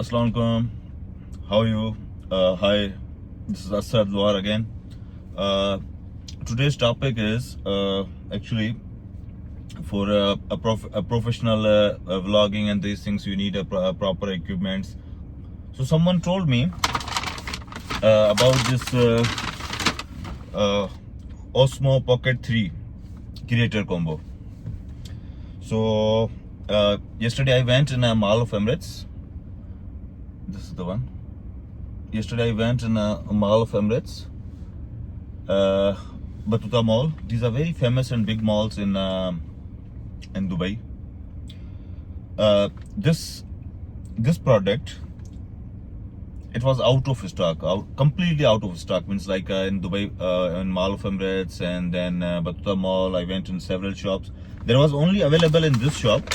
Assalamu alaikum. How are you? Hi, this is Asad Luar again. Today's topic is actually for a professional vlogging and these things. You need a proper equipments. So someone told me about this Osmo Pocket 3 creator combo. So yesterday I went in a Mall of Emirates. This is the one. Yesterday I went in a Mall of Emirates, Batuta Mall. These are very famous and big malls in Dubai. This product, it was out of stock, completely out of stock. Means like in Dubai, in Mall of Emirates, and then Batuta Mall. I went in several shops. There was only available in this shop,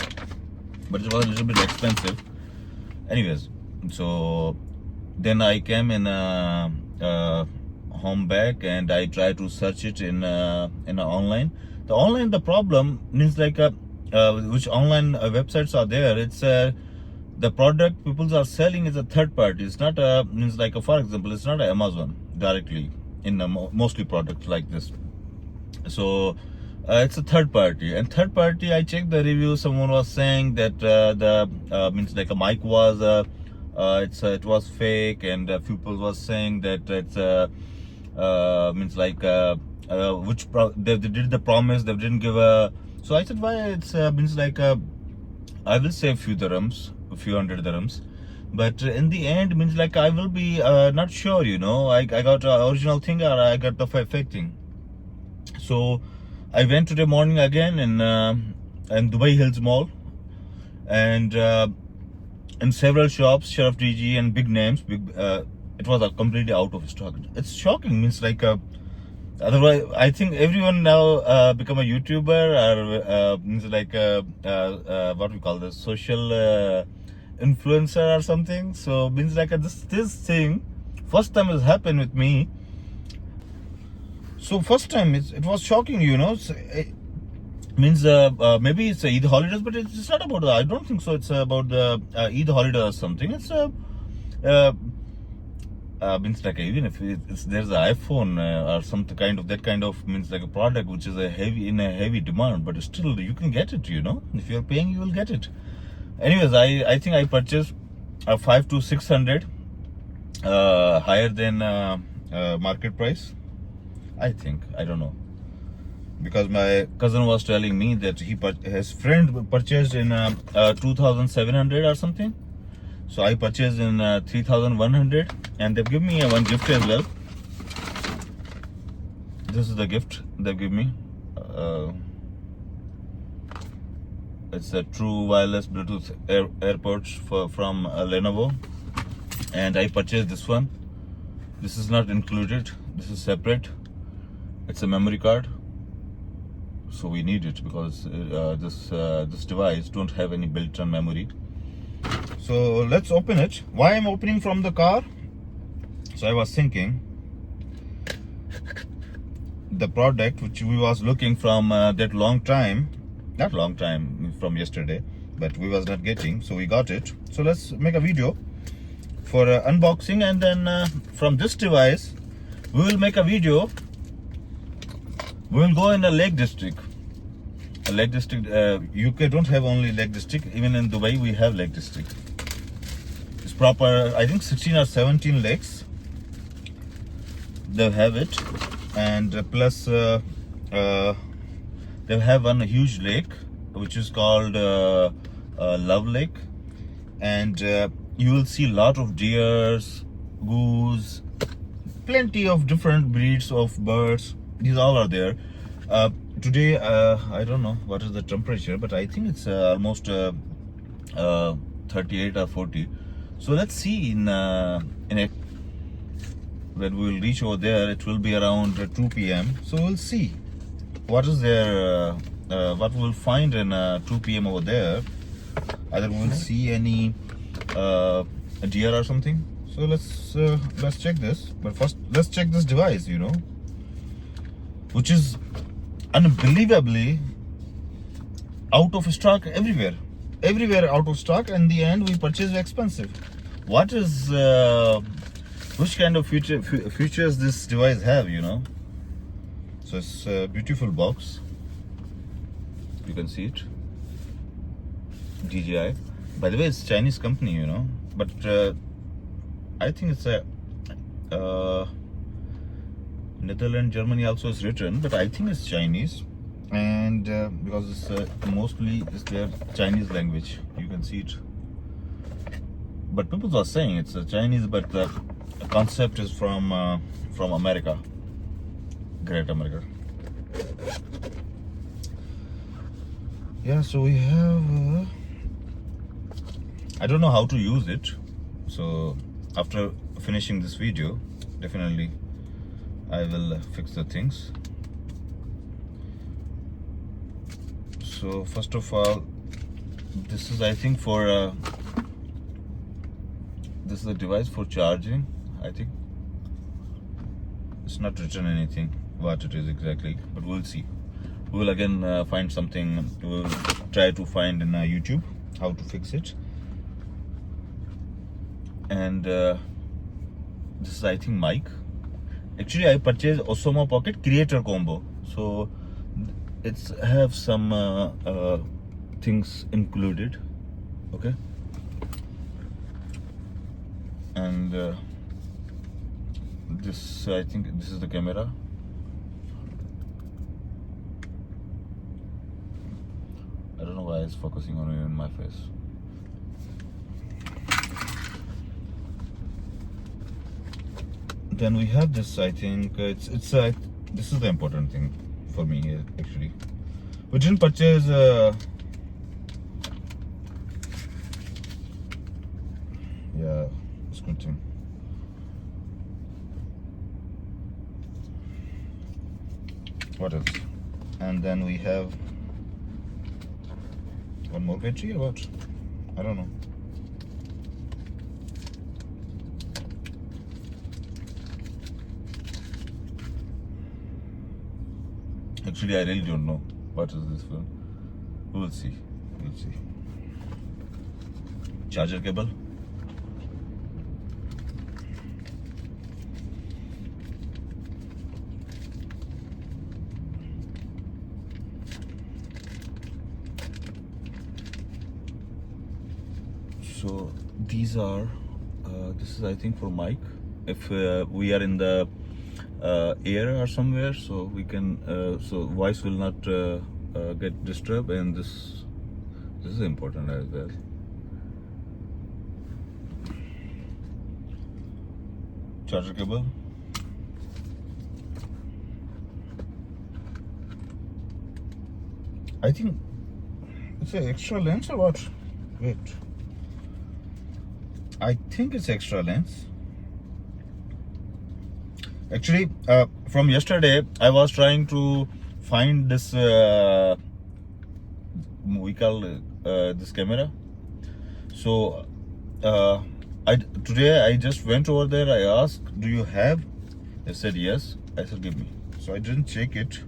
but it was a little bit expensive. Anyways, so then I came in home back and I tried to search it in online. The problem means like which online websites are there. It's the product people are selling is a third party. It's not means like for example, it's not Amazon directly in mostly products like this. So it's a third party, and third party I checked the review. Someone was saying that the means like a mic was it was fake, and people was saying that it's means like they did the promise, they didn't give a. So I said, why it's means like I will say a few dirhams, a few hundred dirhams, but in the end means like I will be not sure, you know. I got original thing or I got the fake thing. So I went today morning again in Dubai Hills Mall, and in several shops, Sheriff DG and big names. It was completely out of stock. It's shocking. Means like otherwise, I think everyone now become a YouTuber or means like what we call this social influencer or something. So means like this thing first time has happened with me. So first time it was shocking, you know. It means maybe it's Eid holidays, but it's not about that. I don't think so. It's about the Eid holiday or something. It's means like even if there's an iPhone or some kind of that kind of means like a product which is a heavy demand, but still you can get it, you know. If you're paying, you will get it. Anyways, I think I purchased 500 to 600 higher than market price. I think, I don't know, because my cousin was telling me that his friend purchased in 2,700 or something. So I purchased in 3,100, and they've given me one gift as well. This is the gift they've given me. It's a true wireless Bluetooth AirPods from Lenovo, and I purchased this one. This is not included. This is separate. It's a memory card, so we need it because this device don't have any built-in memory. So let's open it. Why I'm opening from the car? So I was thinking the product which we was looking from that long time, not long time from yesterday, but we was not getting, so we got it. So let's make a video for unboxing, and then from this device we will make a video. We will go in the Lake District. Lake District, UK don't have only Lake District. Even in Dubai, we have Lake District. It's proper, I think 16 or 17 lakes. They have it. And plus, they have one huge lake, which is called Love Lake. And you will see a lot of deers, goose, plenty of different breeds of birds. These all are there. Today, I don't know what is the temperature, but I think it's almost 38 or 40. So let's see in when we will reach over there. It will be around 2 p.m. So we'll see what is there, what we'll find in 2 p.m. over there. Either we'll see any a deer or something. So let's check this. But first, let's check this device, you know, which is unbelievably out of stock everywhere out of stock. And in the end we purchased expensive. what is which kind of features this device have, you know. So it's a beautiful box, you can see it, DJI. By the way, it's a Chinese company, you know, but I think it's a Netherlands, Germany also is written, but I think it's Chinese, and because it's mostly it's their Chinese language, you can see it. But people are saying it's Chinese, but the concept is from America, Great America. Yeah, so we have. I don't know how to use it, so after finishing this video, definitely I will fix the things. So first of all, this is I think for this is a device for charging. I think it's not written anything what it is exactly, but we'll see. We will again find something. We'll try to find in YouTube how to fix it. And this is I think mic. Actually, I purchased Osmo Pocket Creator Combo, so it's have some things included. Okay, and this I think this is the camera. I don't know why it's focusing on it in my face. Then we have this. I think it's this is the important thing for me here actually. We didn't purchase. Yeah, it's good thing. What else? And then we have one more battery or what? I don't know. Actually, I really don't know what is this for. We'll see. We'll see. Charger cable. So these are. This is I think for mic. If we are in the air or somewhere, so we can so voice will not get disturbed, and this is important as well. Charger cable. I think it's an extra lens or what? Wait, I think it's extra lens. Actually, from yesterday, I was trying to find this. We call this camera. So, today I just went over there. I asked, "Do you have?" They said yes. I said, "Give me." So I didn't check it.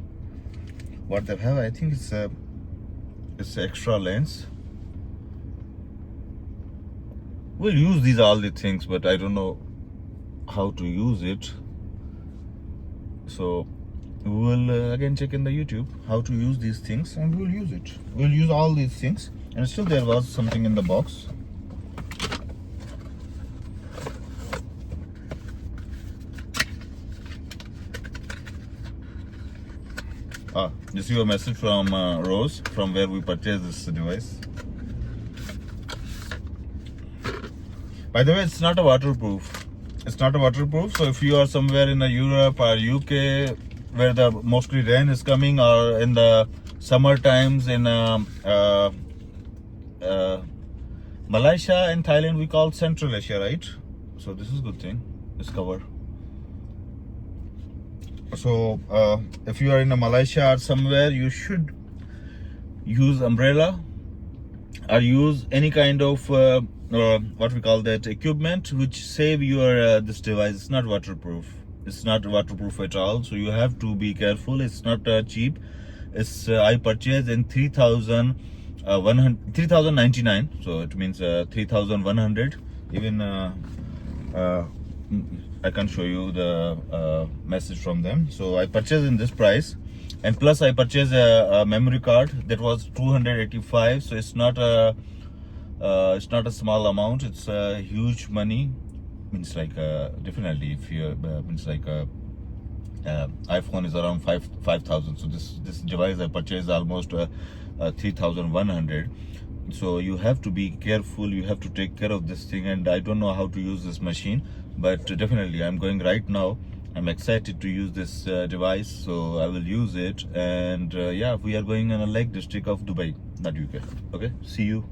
What they have, I think it's extra lens. We'll use these all the things, but I don't know how to use it. So we will again check in the YouTube how to use these things, and we'll use it. We'll use all these things. And still there was something in the box. This is a message from Rose, from where we purchased this device. By the way, it's not a waterproof. It's not a waterproof. So if you are somewhere in Europe or UK where the mostly rain is coming, or in the summer times in Malaysia and Thailand, we call Central Asia, right? So this is a good thing. It's covered. So if you are in Malaysia or somewhere, you should use umbrella or use any kind of what we call that equipment which save your this device. It's not waterproof. It's not waterproof at all. So you have to be careful. It's not cheap. It's I purchased in 3,099. So it means 3,100. Even I can show you the message from them. So I purchased in this price, and plus I purchased a memory card that was 285. So it's not a small amount. It's a huge money. Means like definitely if you means like iPhone is around 5,000. So this device I purchased almost 3,100. So you have to be careful, you have to take care of this thing, and I don't know how to use this machine, but definitely I'm going right now. I'm excited to use this device, so I will use it. And yeah, we are going in a Lake District of Dubai, not UK. Okay, see you